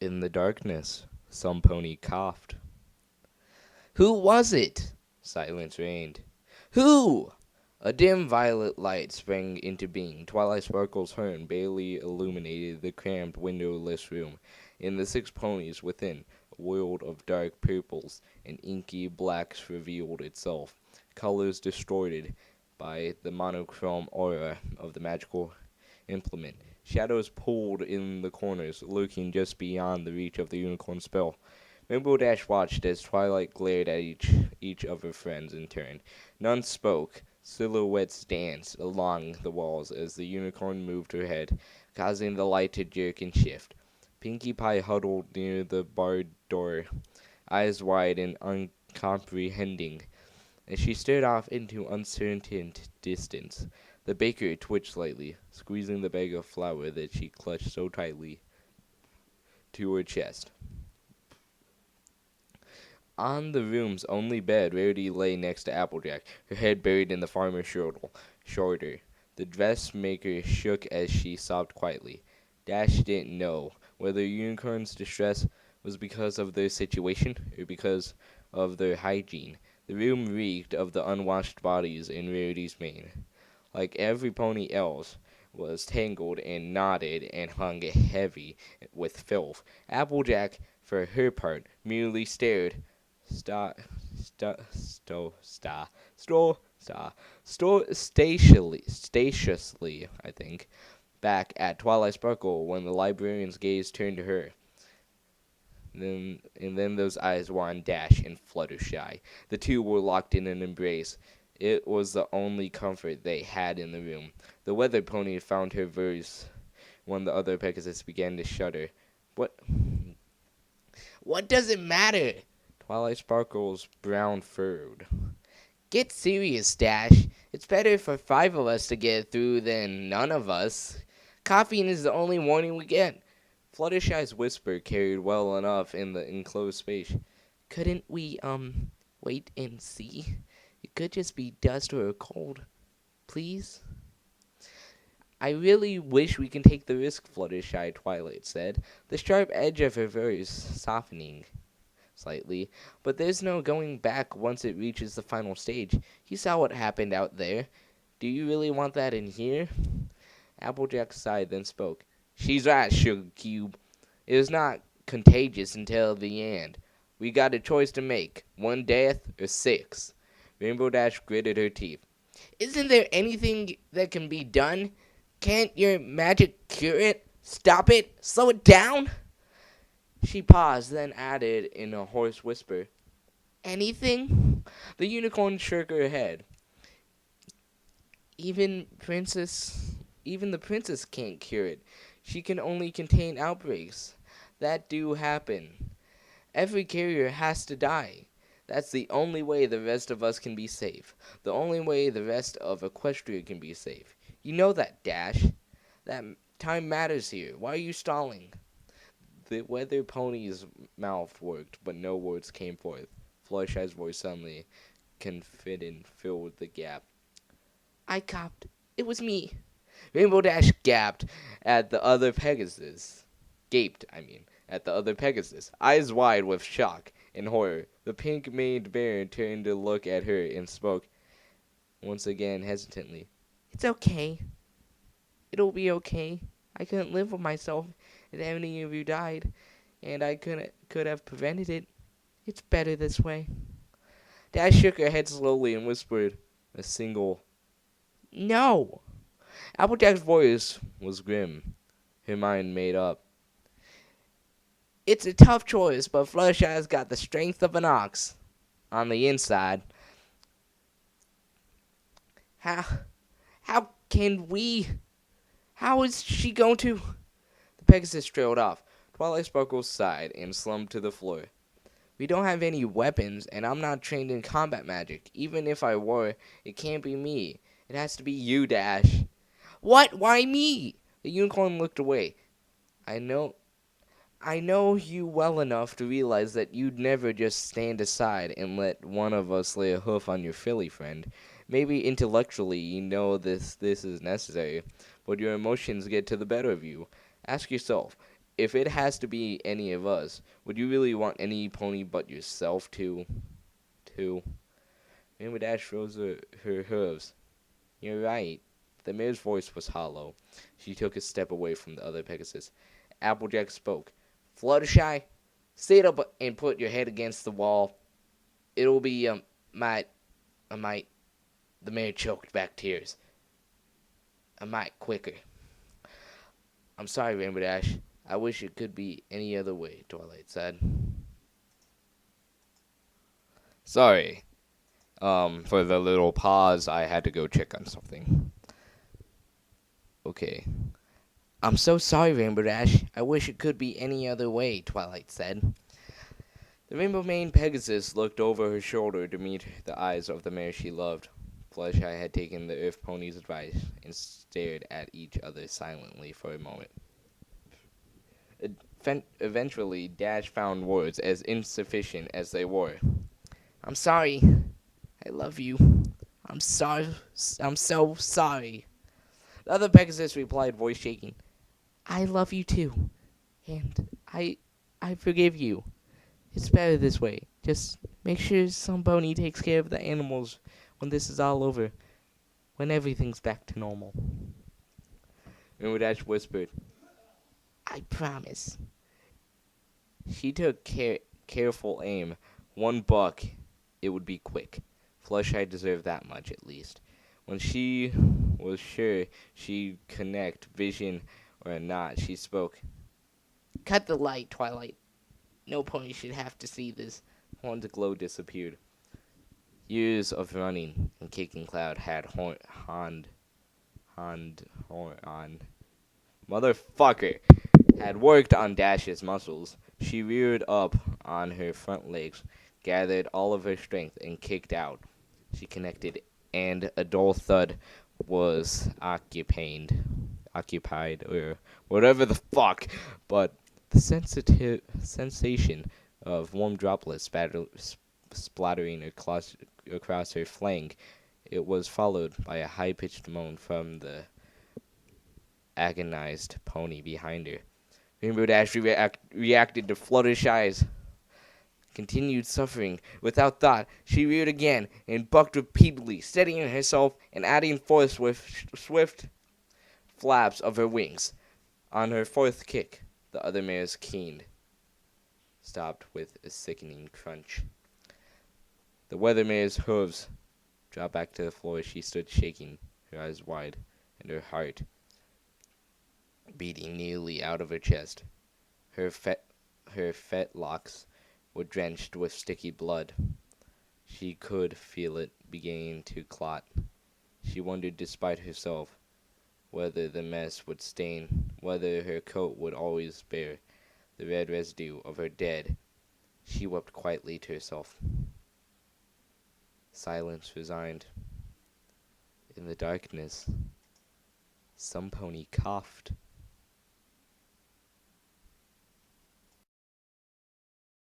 In the darkness, some pony coughed. Who was it? Silence reigned. Who? A dim violet light sprang into being. Twilight Sparkle's horn barely illuminated the cramped, windowless room. In the 6 ponies within, a world of dark purples and inky blacks revealed itself, colors distorted by the monochrome aura of the magical implement. Shadows pulled in the corners, lurking just beyond the reach of the unicorn spell. Rainbow Dash watched as Twilight glared at each of her friends in turn. None spoke. Silhouettes danced along the walls as the unicorn moved her head, causing the light to jerk and shift. Pinkie Pie huddled near the barred door, eyes wide and uncomprehending, as she stared off into uncertain distance. The baker twitched slightly, squeezing the bag of flour that she clutched so tightly to her chest. On the room's only bed, Rarity lay next to Applejack, her head buried in the farmer's shoulder. The dressmaker shook as she sobbed quietly. Dash didn't know whether Unicorn's distress was because of their situation or because of their hygiene. The room reeked of the unwashed bodies in Rarity's mane. Like every pony else, was tangled and knotted and hung heavy with filth. Applejack, for her part, merely stared spaciously, back at Twilight Sparkle when the librarian's gaze turned to her. Then those eyes were on Dash and Fluttershy. The two were locked in an embrace. It was the only comfort they had in the room. The weather pony found her verse when the other Pegasus began to shudder. What does it matter? Twilight Sparkle's brown furrowed. Get serious, Dash. It's better for 5 of us to get through than none of us. Caffeine is the only warning we get. Fluttershy's whisper carried well enough in the enclosed space. Couldn't we, wait and see? It could just be dust or a cold. Please? I really wish we can take the risk, Fluttershy, Twilight said, the sharp edge of her voice softening slightly. But there's no going back once it reaches the final stage. You saw what happened out there. Do you really want that in here? Applejack sighed, then spoke. She's right, Sugar Cube. It was not contagious until the end. We got a choice to make. 1 death or 6. Rainbow Dash gritted her teeth. Isn't there anything that can be done? Can't your magic cure it? Stop it? Slow it down? She paused, then added in a hoarse whisper, Anything? The unicorn shook her head. Even the princess can't cure it. She can only contain outbreaks. That do happen. Every carrier has to die. That's the only way the rest of us can be safe. The only way the rest of Equestria can be safe. You know that, Dash. That time matters here. Why are you stalling? The weather pony's mouth worked, but no words came forth. Fluttershy's voice suddenly confident filled the gap. I copped. It was me. Rainbow Dash gaped at the other Pegasus. At the other Pegasus, eyes wide with shock and horror. The pink-maned bear turned to look at her and spoke, once again hesitantly. It's okay. It'll be okay. I couldn't live with myself if any of you died, and I could have prevented it. It's better this way. Dash shook her head slowly and whispered a single, No! Applejack's voice was grim, her mind made up. It's a tough choice, but Fluttershy's got the strength of an ox on the inside. How is she going to? The Pegasus trailed off. Twilight Sparkle sighed and slumped to the floor. We don't have any weapons, and I'm not trained in combat magic. Even if I were, it can't be me. It has to be you, Dash. What? Why me? The unicorn looked away. I know you well enough to realize that you'd never just stand aside and let one of us lay a hoof on your filly friend. Maybe intellectually you know this is necessary, but your emotions get to the better of you. Ask yourself, if it has to be any of us, would you really want any pony but yourself to? Rainbow Dash rose her hooves. You're right. The mare's voice was hollow. She took a step away from the other Pegasus. Applejack spoke. Fluttershy, sit up and put your head against the wall. It'll be, might. The mare choked back tears. A mite quicker. I'm sorry, Rainbow Dash. I wish it could be any other way, Twilight said. Sorry. For the little pause, I had to go check on something. Okay. I'm so sorry, Rainbow Dash. I wish it could be any other way, Twilight said. The Rainbow Mane Pegasus looked over her shoulder to meet the eyes of the mare she loved. Fluttershy had taken the Earth Pony's advice and stared at each other silently for a moment. Eventually, Dash found words as insufficient as they were. I'm sorry. I love you. I'm sorry. I'm so sorry. The other Pegasus replied, voice shaking. I love you too. And I forgive you. It's better this way. Just make sure some pony takes care of the animals when this is all over. When everything's back to normal. Rainbow Dash whispered, I promise. She took careful aim. One buck, it would be quick. Fluttershy deserved that much, at least. When she was sure she'd connect vision or not, she spoke. Cut the light, Twilight. No pony should have to see this. Horn's glow disappeared. Years of running and kicking Cloud had Motherfucker had worked on Dash's muscles. She reared up on her front legs, gathered all of her strength, and kicked out. She connected, and a dull thud was occupied, or whatever the fuck. But the sensation of warm droplets splattering across her flank, it was followed by a high-pitched moan from the agonized pony behind her. Rainbow Dash reacted to Fluttershy's continued suffering. Without thought, she reared again and bucked repeatedly, steadying herself and adding force with swift flaps of her wings. On her fourth kick, the other mares stopped with a sickening crunch. The weather mare's hooves dropped back to the floor as she stood shaking, her eyes wide, and her heart beating nearly out of her chest. Her fetlocks were drenched with sticky blood. She could feel it beginning to clot. She wondered, despite herself, whether the mess would stain, whether her coat would always bear the red residue of her dead. She wept quietly to herself. Silence resigned. In the darkness, some pony coughed.